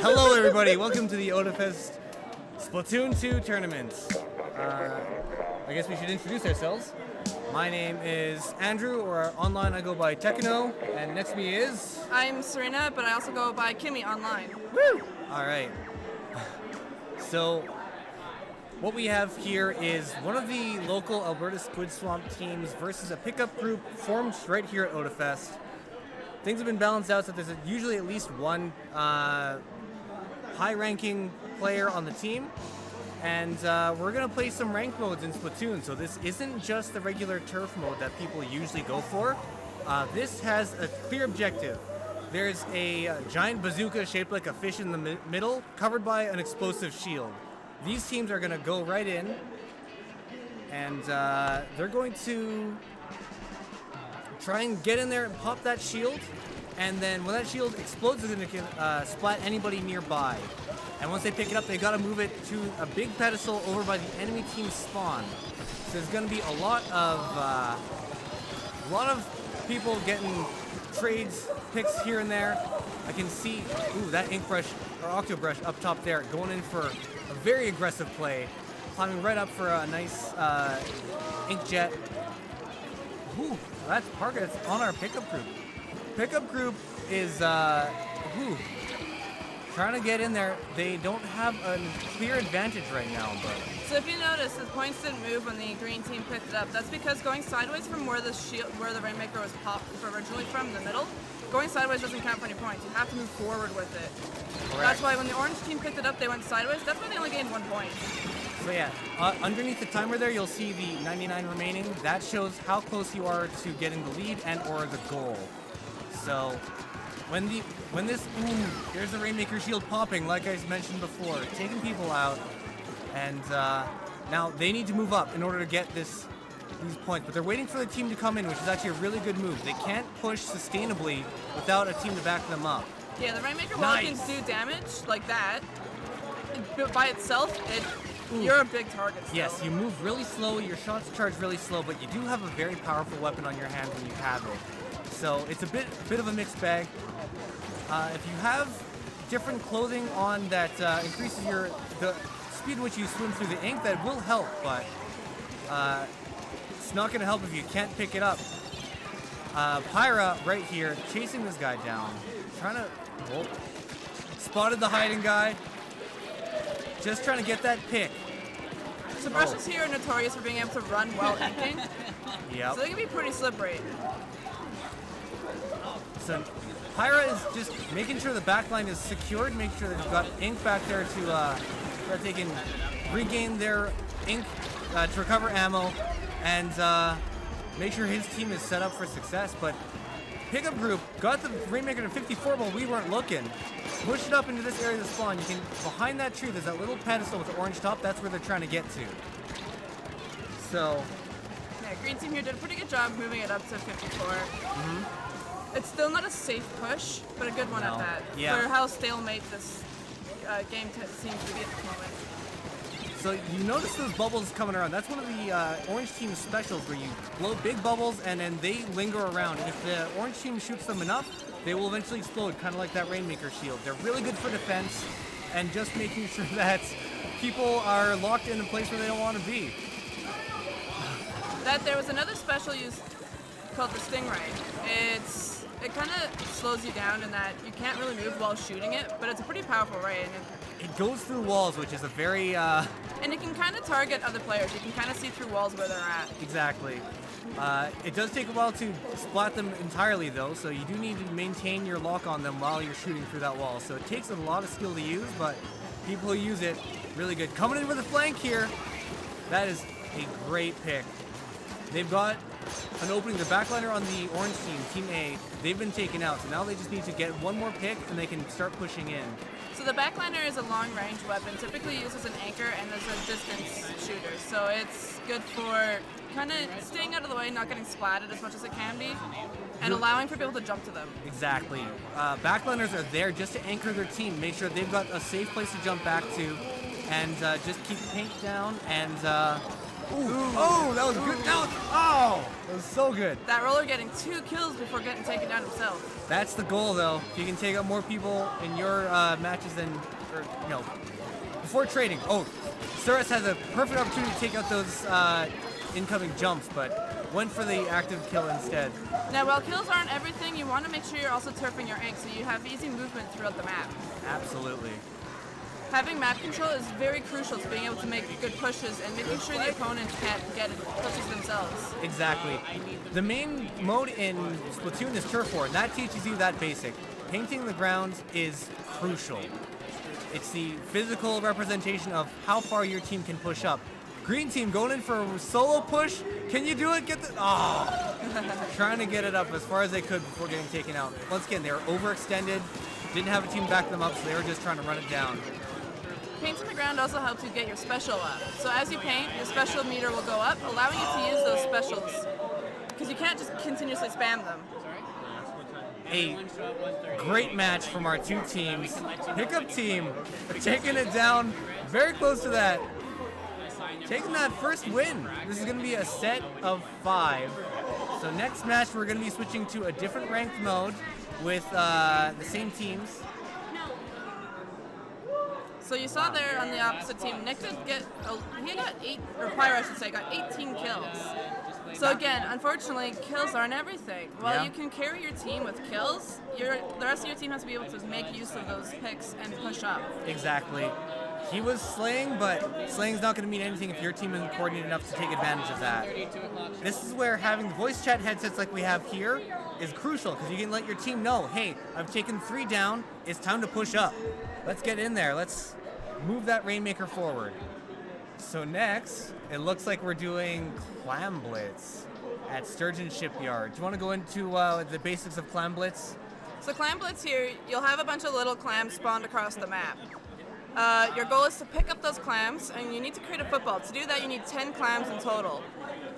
Hello everybody, welcome to the Otafest Splatoon 2 tournament. I guess we should introduce ourselves. My name is Andrew, or online I go by Tekno, and next to me is... I'm Serena, but I also go by Kimmy online. Woo! Alright. So, what we have here is one of the local Alberta Squid Swamp teams versus a pickup group formed right here at Otafest. Things have been balanced out so there's usually at least one high-ranking player on the team. And we're going to play some ranked modes in Splatoon, so this isn't just the regular turf mode that people usually go for. This has a clear objective. There's a giant bazooka shaped like a fish in the middle, covered by an explosive shield. These teams are going to go right in, and they're going to try and get in there and pop that shield, and then when that shield explodes, it's going to splat anybody nearby. And once they pick it up, they gotta move it to a big pedestal over by the enemy team's spawn. So there's gonna be a lot of people getting trades, picks here and there. I can see, ooh, that ink brush or octo brush up top there, going in for a very aggressive play, climbing right up for a nice ink jet. Ooh, that's Parker. That's on our pickup group. Pickup group is trying to get in there. They don't have a clear advantage right now, but... So if you notice, the points didn't move when the green team picked it up. That's because going sideways from where the Rainmaker was popped originally from, the middle, going sideways doesn't count for any points. You have to move forward with it. Correct. That's why when the orange team picked it up, they went sideways. That's why they only gained 1 point. So yeah, underneath the timer there, you'll see the 99 remaining. That shows how close you are to getting the lead and or the goal. So... When this, here's the Rainmaker shield popping, like I mentioned before, taking people out, and now they need to move up in order to get these points, but they're waiting for the team to come in, which is actually a really good move. They can't push sustainably without a team to back them up. Yeah, the Rainmaker while it can do damage like that, but by itself, you're a big target still. Yes, you move really slow, your shots charge really slow, but you do have a very powerful weapon on your hand when you have it. So it's a bit of a mixed bag. If you have different clothing on that increases the speed in which you swim through the ink, that will help, but it's not going to help if you can't pick it up. Pyra right here chasing this guy down, trying to spotted the hiding guy, just trying to get that pick. So brushes here are notorious for being able to run while inking. Yep. So they can be pretty slippery. So Pyra is just making sure the backline is secured, making sure they've got ink back there to so that they can regain their ink to recover ammo and make sure his team is set up for success. But pickup group got the Rainmaker to 54 while we weren't looking. Push it up into this area of the spawn. You can, behind that tree, there's that little pedestal with the orange top. That's where they're trying to get to. So. Yeah, green team here did a pretty good job moving it up to 54. Mm-hmm. It's still not a safe push, but a good one at that. Yeah. For how stalemate this game seems to be at the moment. So you notice those bubbles coming around. That's one of the orange team's specials, where you blow big bubbles and then they linger around. If the orange team shoots them enough, they will eventually explode, kind of like that Rainmaker shield. They're really good for defense and just making sure that people are locked in a place where they don't want to be. There was another special used called the Stingray. It kind of slows you down in that you can't really move while shooting it, but it's a pretty powerful ray. And it goes through walls, which is a very... And it can kind of target other players. You can kind of see through walls where they're at. Exactly. It does take a while to splat them entirely, though, so you do need to maintain your lock on them while you're shooting through that wall. So it takes a lot of skill to use, but people who use it, really good. Coming in with a flank here. That is a great pick. They've got an opening. The backliner on the orange team, Team A, they've been taken out. So now they just need to get one more pick and they can start pushing in. So the backliner is a long-range weapon, typically used as an anchor and as a distance shooter. So it's good for kind of staying out of the way, not getting splatted as much as it can be, and allowing for people to jump to them. Exactly. Backliners are there just to anchor their team, make sure they've got a safe place to jump back to, and just keep paint down and Oh, that was good. That was so good. That roller getting 2 kills before getting taken down himself. That's the goal, though. If you can take out more people in your matches than, before trading. Oh, Sherrifs has a perfect opportunity to take out those incoming jumps, but went for the active kill instead. Now, while kills aren't everything, you want to make sure you're also turfing your ink so you have easy movement throughout the map. Absolutely. Having map control is very crucial to being able to make good pushes and making sure the opponents can't get pushes themselves. Exactly. The main mode in Splatoon is Turf War, and that teaches you that basic. Painting the ground is crucial. It's the physical representation of how far your team can push up. Green team going in for a solo push. Can you do it? Trying to get it up as far as they could before getting taken out. Once again, they were overextended, didn't have a team back them up, so they were just trying to run it down. Painting the ground also helps you get your special up. So as you paint, your special meter will go up, allowing you to use those specials. Because you can't just continuously spam them. A great match from our two teams. Hiccup team taking it down very close to that. Taking that first win. This is going to be a set of 5. So next match we're going to be switching to a different ranked mode with the same teams. So you saw there on the opposite team, Nick did get, he got 8, or Pyro I should say, got 18 kills. So again, unfortunately, kills aren't everything. While you can carry your team with kills, the rest of your team has to be able to make use of those picks and push up. Exactly. He was slaying, but slaying's not going to mean anything if your team isn't coordinated enough to take advantage of that. This is where having the voice chat headsets like we have here is crucial, because you can let your team know, hey, I've taken 3 down, it's time to push up. Let's get in there, let's move that Rainmaker forward. So next, it looks like we're doing Clam Blitz at Sturgeon Shipyard. Do you want to go into the basics of Clam Blitz? So Clam Blitz here, you'll have a bunch of little clams spawned across the map. Your goal is to pick up those clams, and you need to create a football. To do that, you need 10 clams in total.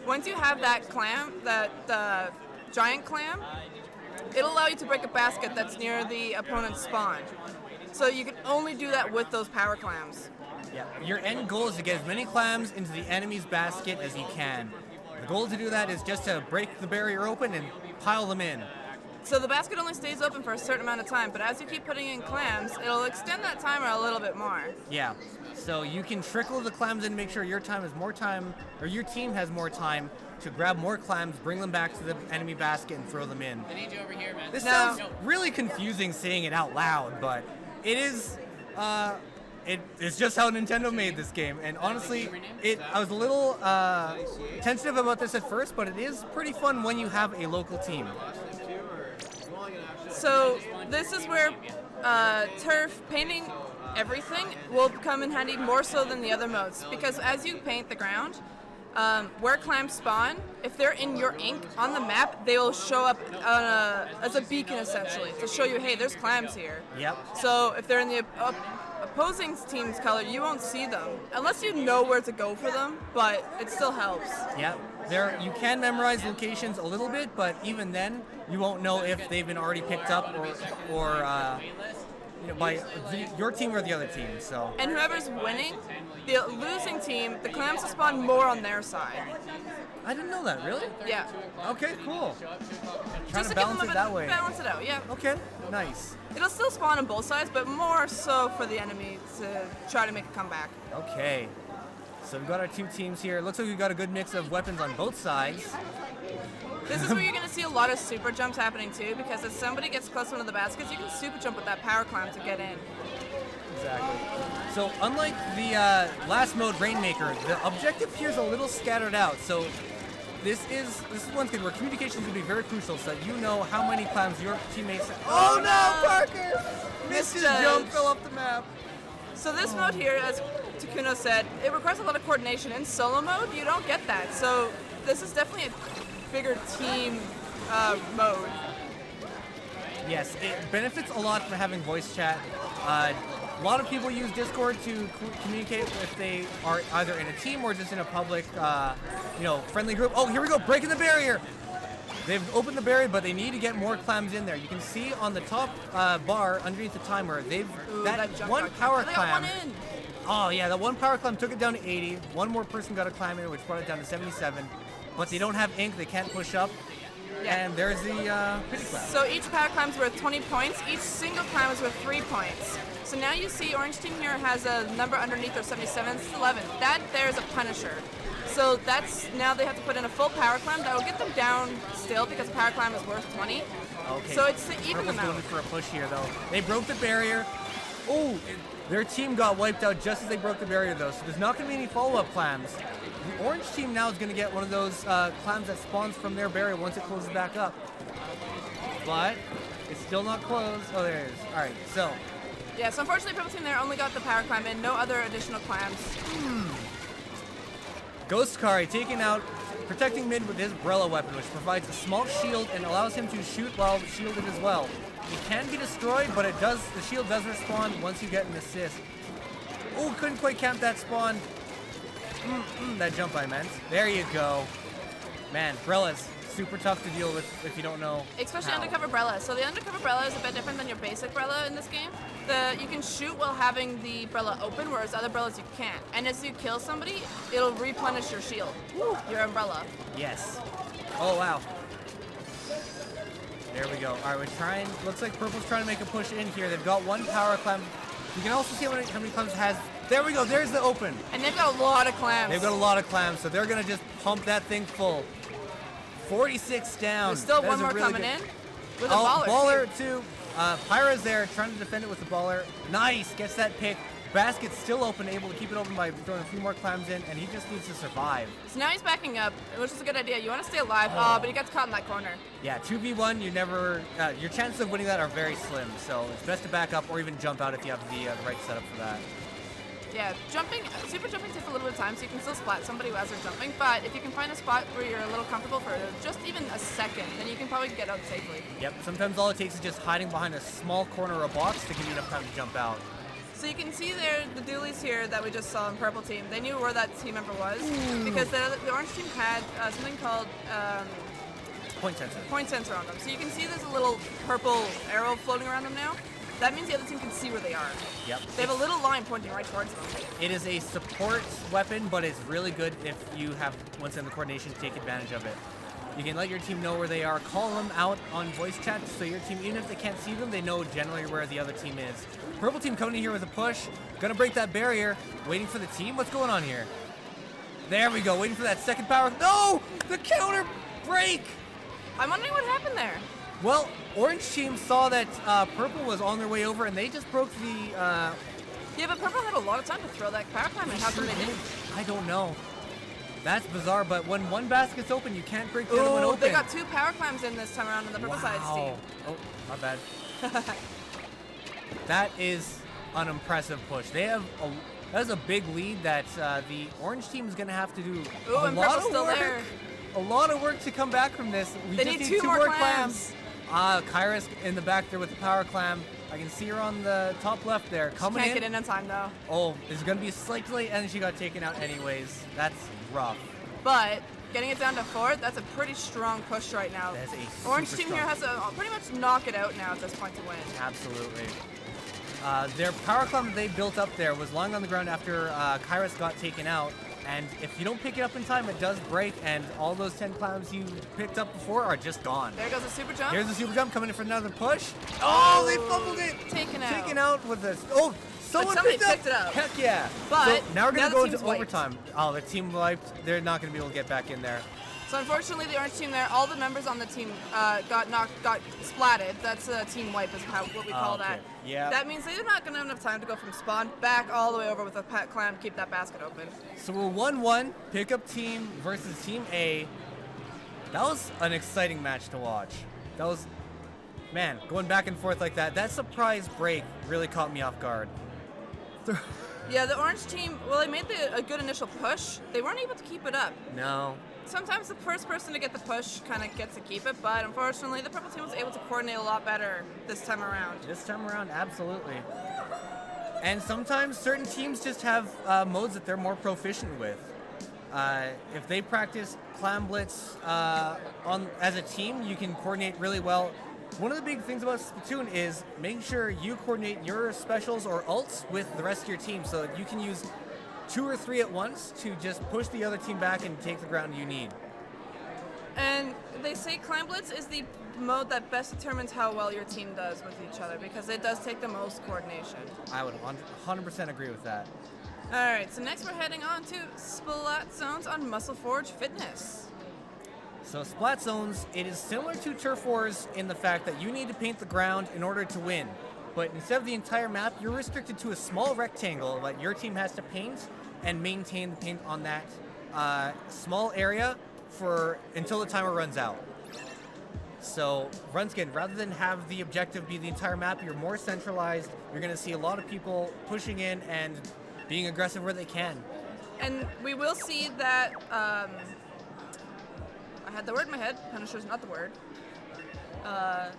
Once you have that clam, that giant clam, it'll allow you to break a basket that's near the opponent's spawn. So you can only do that with those power clams. Yeah. Your end goal is to get as many clams into the enemy's basket as you can. The goal to do that is just to break the barrier open and pile them in. So the basket only stays open for a certain amount of time, but as you keep putting in clams, it'll extend that timer a little bit more. Yeah. So you can trickle the clams in and make sure your time has more time, or your team has more time to grab more clams, bring them back to the enemy basket, and throw them in. I need you over here, man. This sounds really confusing saying it out loud, but it is. It's just how Nintendo made this game, and honestly, I was a little tentative about this at first, but it is pretty fun when you have a local team. So this is where turf painting everything will come in handy more so than the other modes, because as you paint the ground, where clams spawn, if they're in your ink on the map, they will show up as a beacon essentially to show you, hey, there's clams here. Yep. So if they're in the opposing team's color, you won't see them unless you know where to go for them, but it still helps. Yep. You can memorize locations a little bit, but even then, you won't know if they've been already picked up or by your team or the other team. So. And whoever's winning, the losing team, the clams will spawn more on their side. I didn't know that. Really? Yeah. Okay. Cool. Trying Just to to balance give it them that way. Balance it out. Yeah. Okay. Nice. It'll still spawn on both sides, but more so for the enemy to try to make a comeback. Okay. So we've got our two teams here. It looks like we've got a good mix of weapons on both sides. This is where you're going to see a lot of super jumps happening too, because if somebody gets close to one of the baskets, you can super jump with that power climb to get in. Exactly. So unlike the last mode, Rainmaker, the objective here is a little scattered out. So this is one thing where communication is going to be very crucial, so that you know how many clams your teammates. Oh no, Parker! Missed his jump, fell off the map. So this mode here, as Takuno said, it requires a lot of coordination. In solo mode, you don't get that. So this is definitely a bigger team mode. Yes, it benefits a lot from having voice chat. A lot of people use Discord to communicate if they are either in a team or just in a public, friendly group. Oh, here we go, breaking the barrier. They've opened the barrier, but they need to get more clams in there. You can see on the top bar underneath the timer, that one power clam Oh, yeah, the one power climb took it down to 80. One more person got a climb in, which brought it down to 77. But they don't have ink, they can't push up. Yeah. And there's the pity climb. So each power climb is worth 20 points. Each single climb is worth 3 points. So now you see Orange Team here has a number underneath their 77, it's 11. That there is a Punisher. So that's, now they have to put in a full power climb. That will get them down still because a power climb is worth 20. Okay. So it's to even Purple's them out. going for a push here, though. They broke the barrier. Oh, their team got wiped out just as they broke the barrier, though. So there's not going to be any follow-up clams. The orange team now is going to get one of those clams that spawns from their barrier once it closes back up. But it's still not closed. Oh, there it is. All right, so. Yeah, so unfortunately, Purple Team there only got the power climb in, no other additional climbs. Ghost Kari taking out, protecting mid with his umbrella weapon, which provides a small shield and allows him to shoot while shielded as well. It can be destroyed, but it does. The shield does respawn once you get an assist. Oh, couldn't quite count that spawn. That jump I meant. There you go. Man, Brella's super tough to deal with if you don't know. Especially how. Undercover Brella. So the Undercover Brella is a bit different than your basic Brella in this game. You can shoot while having the Brella open, whereas other Brellas you can't. And as you kill somebody, it'll replenish your shield, your umbrella. Yes. Oh, wow. There we go. All right, we're trying. Looks like Purple's trying to make a push in here. They've got one power climb. You can also see how many clams it has. There we go. There's the open. And they've got a lot of clams. They've got a lot of clams, so they're going to just pump that thing full. 46 down. There's still That one is a more really coming good- in with a baller, too. Pyra's there trying to defend it with the baller. Nice. Gets that pick. Basket's still open, able to keep it open by throwing a few more clams in, and he just needs to survive. So now he's backing up, which is a good idea. You want to stay alive, but he gets caught in that corner. Yeah, 2v1, you never, your chances of winning that are very slim, so it's best to back up or even jump out if you have the right setup for that. Yeah, super jumping takes a little bit of time, so you can still splat somebody as they're jumping, but if you can find a spot where you're a little comfortable for just even a second, then you can probably get out safely. Yep, sometimes all it takes is just hiding behind a small corner or a box to give you enough time to jump out. So you can see there the dualies here that we just saw in Purple Team. They knew where that team member was because the Orange Team had something called Point sensor. on them. So you can see there's a little purple arrow floating around them now. That means the other team can see where they are. Yep. They have a little line pointing right towards them. It is a support weapon, but it's really good if you have, once in the coordination, to take advantage of it. You can let your team know where they are, call them out on voice chat, so your team, even if they can't see them, they know generally where the other team is. Purple team coming in here with a push, gonna break that barrier, waiting for the team. What's going on here? There we go, waiting for that second power. No! The counter break! I'm wondering what happened there. Well, Orange team saw that Purple was on their way over, and they just broke the... Yeah, but Purple had a lot of time to throw that power climb, and how come they didn't? I don't know. That's bizarre, but when one basket's open, you can't break the other one open. They got 2 power climbs in this time around on the Purple side's team. Oh, my bad. That is an impressive push. They have that is a big lead that the Orange team is going to have to do a and lot Purple's of still work. there. A lot of work to come back from this. We They just need need 2 more clams. Kairos in the back there with the power clam. I can see her on the top left there. Coming Can't get in time though. Oh, there's going to be a slight delay, and she got taken out anyways. That's rough. But getting it down to 4, that's a pretty strong push right now. That's a Orange super team here strong has to pretty much knock it out now at this point to win. Absolutely. Their power climb that they built up there was lying on the ground after Kairos got taken out, and if you don't pick it up in time, it does break, and all those 10 climbs you picked up before are just gone. There goes a super jump. Here's the super jump coming in for another push. Oh, they fumbled it! Taken out. Taken out with this. Oh, somebody picked it up. Heck yeah. But so now we're going to now the go into team's wiped. overtime. Oh, the team wiped. They're not going to be able to get back in there. So unfortunately, the Orange team there, all the members on the team got splatted. That's a team wipe is what we call that. Yeah. That means they're not going to have enough time to go from spawn back all the way over with a clam to keep that basket open. So we're 1-1, pickup team versus team A. That was an exciting match to watch. That was, man, going back and forth like that. That surprise break really caught me off guard. Yeah, the Orange team, well, they made a good initial push. They weren't able to keep it up. No. Sometimes the first person to get the push kind of gets to keep it, but unfortunately, the Purple team was able to coordinate a lot better this time around. This time around, absolutely. And sometimes certain teams just have modes that they're more proficient with. If they practice Clam Blitz as a team, you can coordinate really well. One of the big things about Splatoon is making sure you coordinate your specials or ults with the rest of your team so that you can use 2 or 3 at once to just push the other team back and take the ground you need. And they say Climb Blitz is the mode that best determines how well your team does with each other because it does take the most coordination. I would 100% agree with that. Alright, so next we're heading on to Splat Zones on Muscle Forge Fitness. So Splat Zones, it is similar to Turf Wars in the fact that you need to paint the ground in order to win. But instead of the entire map, you're restricted to a small rectangle that your team has to paint and maintain the paint on that small area until the timer runs out. So once again, rather than have the objective be the entire map, you're more centralized. You're going to see a lot of people pushing in and being aggressive where they can. And we will see that, I had the word in my head, Punisher's not the word. Wow,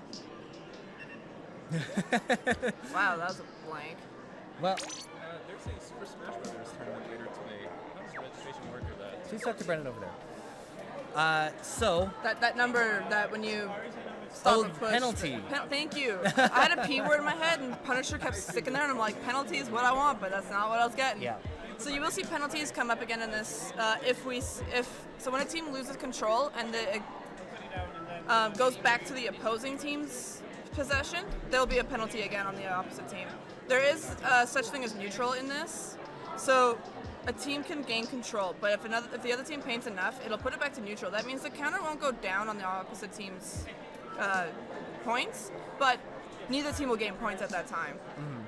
that was a blank. Well, there's a Super Smash Brothers tournament later today. How does the registration work for that? please talk to Brendan over there. So That number that when you stop and push. penalty. Thank you. I had a P word in my head and Punisher kept sticking there and I'm like, penalty is what I want, but that's not what I was getting. Yeah. So you will see penalties come up again in this so when a team loses control and it goes back to the opposing team's possession, there will be a penalty again on the opposite team. There is such thing as neutral in this, so a team can gain control, but if the other team paints enough, it'll put it back to neutral. That means the counter won't go down on the opposite team's points, but neither team will gain points at that time. Mm-hmm.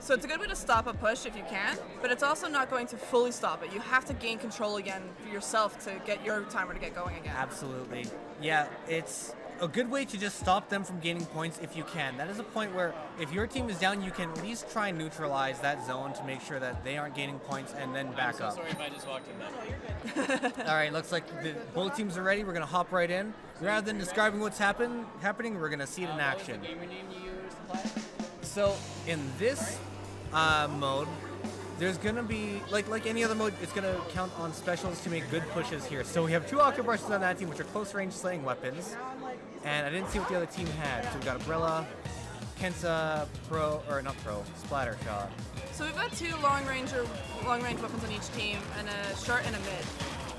So it's a good way to stop a push if you can, but it's also not going to fully stop it. You have to gain control again for yourself to get your timer to get going again. Absolutely. Yeah, it's a good way to just stop them from gaining points if you can. That is a point where if your team is down, you can at least try and neutralize that zone to make sure that they aren't gaining points and then back up. Sorry if I just walked in that. All right, looks like both teams are ready. We're going to hop right in. Rather than describing what's happening, we're going to see it in action. What was the gamer name you used? So in this mode, there's going to be, like any other mode, it's going to count on specials to make good pushes here. So we have 2 Octobrushes on that team, which are close-range slaying weapons. And I didn't see what the other team had. So we got Umbrella, Kensa, Splatter Shot. So we've got 2 long-range weapons on each team, and a short and a mid.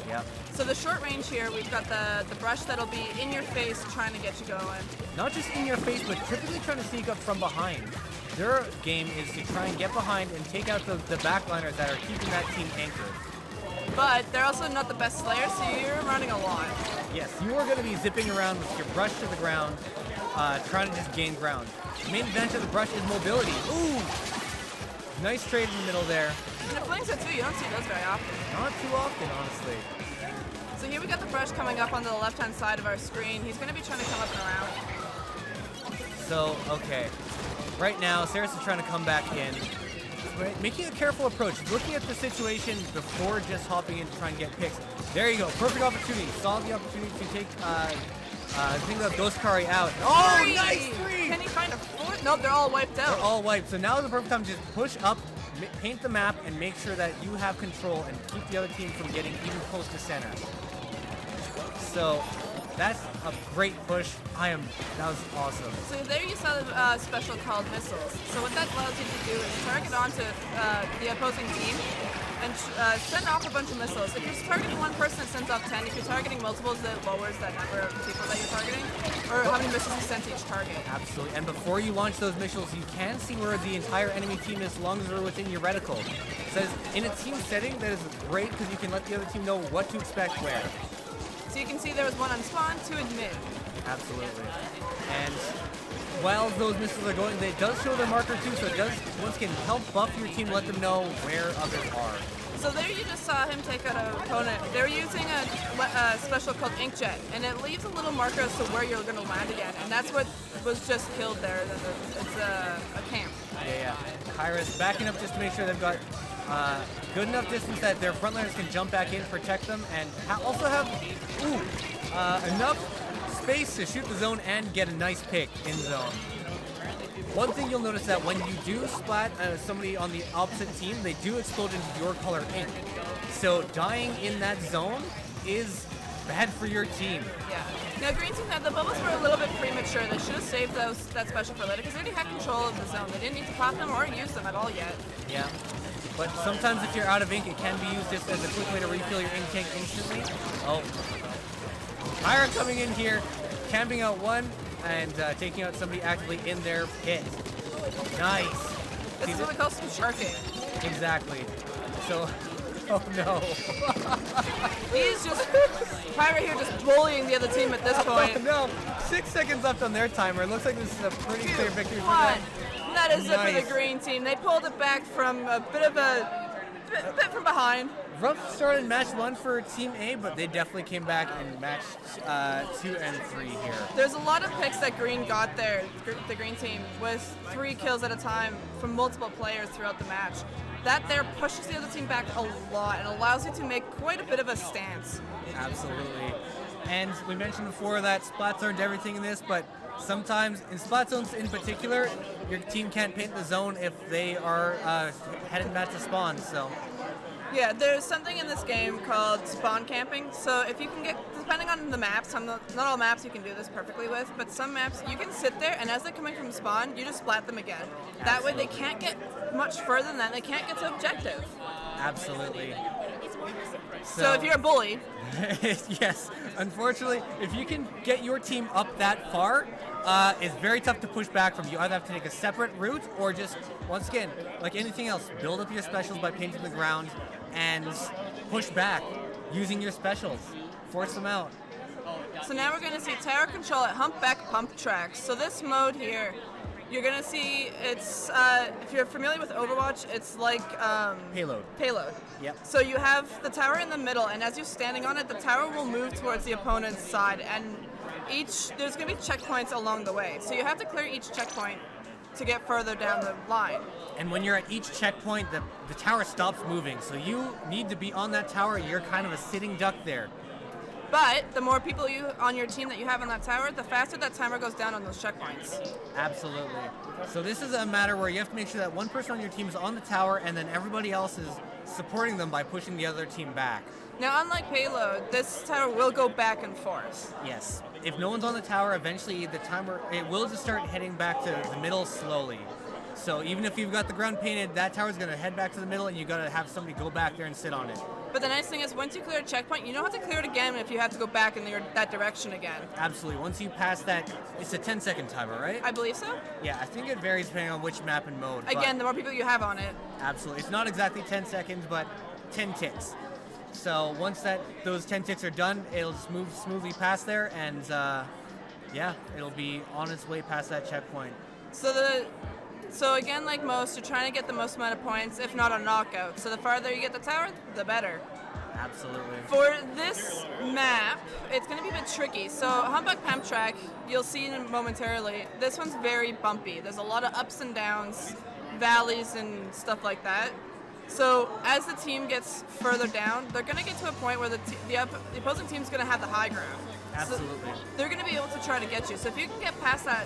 Yep. So the short range here, we've got the brush that'll be in your face trying to get you going. Not just in your face, but typically trying to sneak up from behind. Their game is to try and get behind and take out the backliners that are keeping that team anchored. But they're also not the best slayers, so you're running a lot. Yes, you are going to be zipping around with your brush to the ground, trying to just gain ground. The main advantage of the brush is mobility. Ooh! Nice trade in the middle there. And the flings are too, you don't see those very often. Not too often, honestly. So here we got the brush coming up on the left-hand side of our screen. He's going to be trying to come up and around. So, okay. Right now, Sherrifs is trying to come back in. Right, making a careful approach, looking at the situation before just hopping in to try and get picks. There you go, perfect opportunity. Saw the opportunity to take, I think that Ghost Kari out. Oh, nice 3! Can he find a 4th? Nope, they're all wiped out. They're all wiped. So now is the perfect time to just push up, paint the map, and make sure that you have control and keep the other team from getting even close to center. So that's a great push. That was awesome. So there you saw the special called missiles. So what that allows you to do is target onto the opposing team and send off a bunch of missiles. If you're targeting one person, it sends off 10. If you're targeting multiples, it lowers that number of people that you're targeting, or how many missiles you send to each target. Absolutely. And before you launch those missiles, you can see where the entire enemy team is as long as they're within your reticle. It says in a team setting, that is great because you can let the other team know what to expect where. So you can see there was 1 on spawn, 2 in mid. Absolutely. And while those missiles are going, it does show their marker too, so it does, once again, help buff your team, let them know where others are. So there you just saw him take out an opponent. They're using a special called Inkjet, and it leaves a little marker as to where you're going to land again, and that's what was just killed there. It's a camp. Yeah. Kairos backing up just to make sure they've got good enough distance that their frontliners can jump back in, protect them, and also have enough space to shoot the zone and get a nice pick in zone. One thing you'll notice that when you do splat somebody on the opposite team, they do explode into your color ink. So dying in that zone is bad for your team. Yeah. Now, green team, the bubbles were a little bit premature. They should have saved that special for later because they already had control of the zone. They didn't need to pop them or use them at all yet. Yeah. But sometimes if you're out of ink, it can be used just as a quick way to refill your ink tank instantly. Oh. Pyra coming in here, camping out one, and taking out somebody actively in their pit. Nice. This is what we call some sharking. Exactly. So, oh no. He's just, Pyra here just bullying the other team at this point. No, 6 seconds left on their timer. It looks like this is a pretty clear victory for them. That is it for Nice. the green team. They pulled it back from a bit bit from behind. Rough start in match 1 for Team A, but they definitely came back in match 2 and 3 here. There's a lot of picks that green got there, the green team, with 3 kills at a time from multiple players throughout the match. That there pushes the other team back a lot and allows you to make quite a bit of a stance. Absolutely. And we mentioned before that Splat zoned everything in this, but sometimes, in Splat zones in particular, your team can't paint the zone if they are heading back to spawn, so... Yeah, there's something in this game called spawn camping. So if you can get, depending on the maps, not all maps you can do this perfectly with, but some maps you can sit there and as they're coming from spawn, you just splat them again. That way they can't get much further than that. They can't get to objective. Absolutely. So if you're a bully, yes, unfortunately, if you can get your team up that far, it's very tough to push back from. You either have to take a separate route or just, once again, like anything else, build up your specials by painting the ground and push back using your specials. Force them out. so now we're going to see tower control at humpback pump tracks. So this mode here, you're going to see it's, if you're familiar with Overwatch, it's like Payload. Yep. So you have the tower in the middle, and as you're standing on it, the tower will move towards the opponent's side, and there's going to be checkpoints along the way. So you have to clear each checkpoint to get further down the line. And when you're at each checkpoint, the tower stops moving, so you need to be on that tower. You're kind of a sitting duck there. But the more people on your team that you have on that tower, the faster that timer goes down on those checkpoints. Absolutely. So this is a matter where you have to make sure that one person on your team is on the tower, and then everybody else is supporting them by pushing the other team back. Now, unlike Payload, this tower will go back and forth. Yes. If no one's on the tower, eventually the timer, it will just start heading back to the middle slowly. So even if you've got the ground painted, that tower's going to head back to the middle, and you got to have somebody go back there and sit on it. But the nice thing is, once you clear a checkpoint, you don't have to clear it again if you have to go back in that direction again. Absolutely. Once you pass that, it's a 10-second timer, right? I believe so. Yeah, I think it varies depending on which map and mode. Again, the more people you have on it. Absolutely. It's not exactly 10 seconds, but 10 ticks. So once those 10 ticks are done, it'll just move smoothly past there, and yeah, it'll be on its way past that checkpoint. So again, like most, you're trying to get the most amount of points, if not a knockout. So the farther you get the tower, the better. Absolutely. For this map, it's going to be a bit tricky. So Humpback Pump Track, you'll see momentarily, this one's very bumpy. There's a lot of ups and downs, valleys and stuff like that. So as the team gets further down, they're going to get to a point where the opposing team's going to have the high ground. Absolutely. So they're going to be able to try to get you. So if you can get past that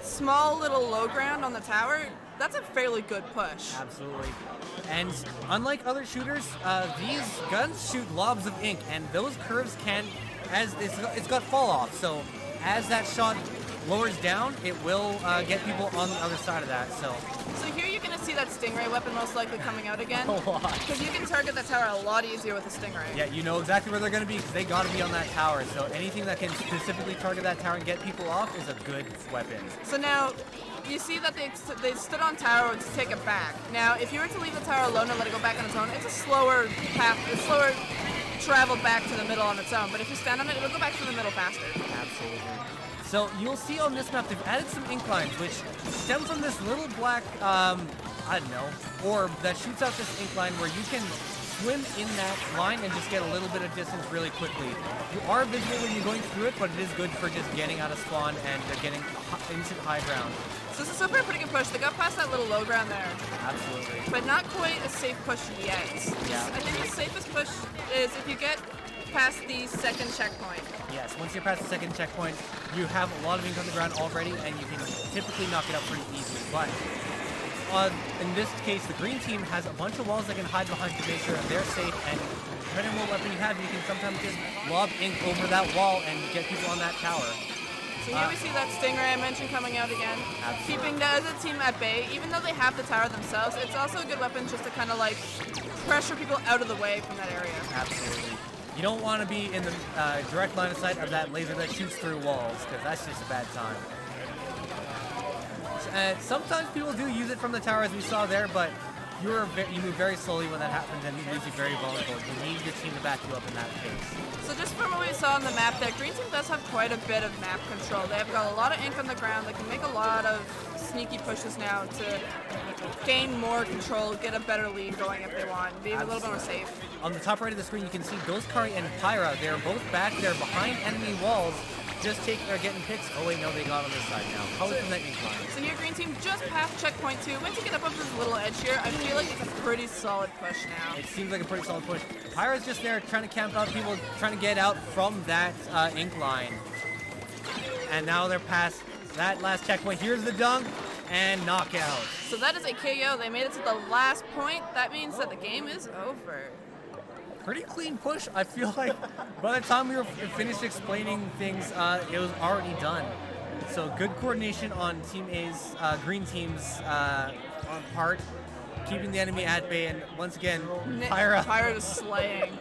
small little low ground on the tower, that's a fairly good push. Absolutely. And unlike other shooters, these guns shoot lobs of ink, and those curves it's got fall off. So as that shot lowers down, it will get people on the other side of that. So here you're going to see that Stingray weapon most likely coming out again. a lot. Because you can target that tower a lot easier with a Stingray. Yeah, you know exactly where they're going to be because they got to be on that tower. So anything that can specifically target that tower and get people off is a good weapon. So now, you see that they stood on tower to take it back. Now, if you were to leave the tower alone and let it go back on its own, it's a slower path. It's slower travel back to the middle on its own. But if you stand on it, it'll go back to the middle faster. Absolutely. So you'll see on this map they've added some ink lines, which stem from this little black, orb that shoots out this ink line where you can swim in that line and just get a little bit of distance really quickly. You are visible when you're going through it, but it is good for just getting out of spawn and getting instant high ground. So this is so far a pretty good push. They got past that little low ground there. Absolutely. But not quite a safe push yet. Yeah. I think the safest push is if you get past the second checkpoint. Yes, once you're past the second checkpoint, you have a lot of ink on the ground already, and you can typically knock it up pretty easily. But in this case, the green team has a bunch of walls they can hide behind to make sure that they're safe, and depending on what weapon you have, you can sometimes just lob ink over that wall and get people on that tower. So here we see that Stingray I mentioned coming out again. Absolutely. Keeping the other team at bay. Even though they have the tower themselves, it's also a good weapon just to kind of like pressure people out of the way from that area. Absolutely. You don't want to be in the direct line of sight of that laser that shoots through walls, because that's just a bad time. Sometimes people do use it from the tower, as we saw there, but you move very slowly when that happens, and it leaves you very vulnerable. You need your team to back you up in that case. So just from what we saw on the map, that green team does have quite a bit of map control. They've got a lot of ink on the ground. They can make a lot of sneaky pushes now to gain more control, get a better lead going if they want, be a little bit more safe. On the top right of the screen, you can see Ghostkari and Pyra. They're both back there behind enemy walls, just getting picks. Oh wait, no, they got on this side now. Probably from that ink line. So here, green team just past checkpoint 2. Once you get up on this little edge here, I feel like it's a pretty solid push now. It seems like a pretty solid push. Pyra's just there trying to camp out people, trying to get out from that ink line. And now they're past that last checkpoint. Here's the dunk and knockout. So that is a KO. They made it to the last point. That means that the game is over. Pretty clean push. I feel like by the time we were finished explaining things, it was already done. So good coordination on Team A's green team's part, keeping the enemy at bay, and once again, Pyra just slaying.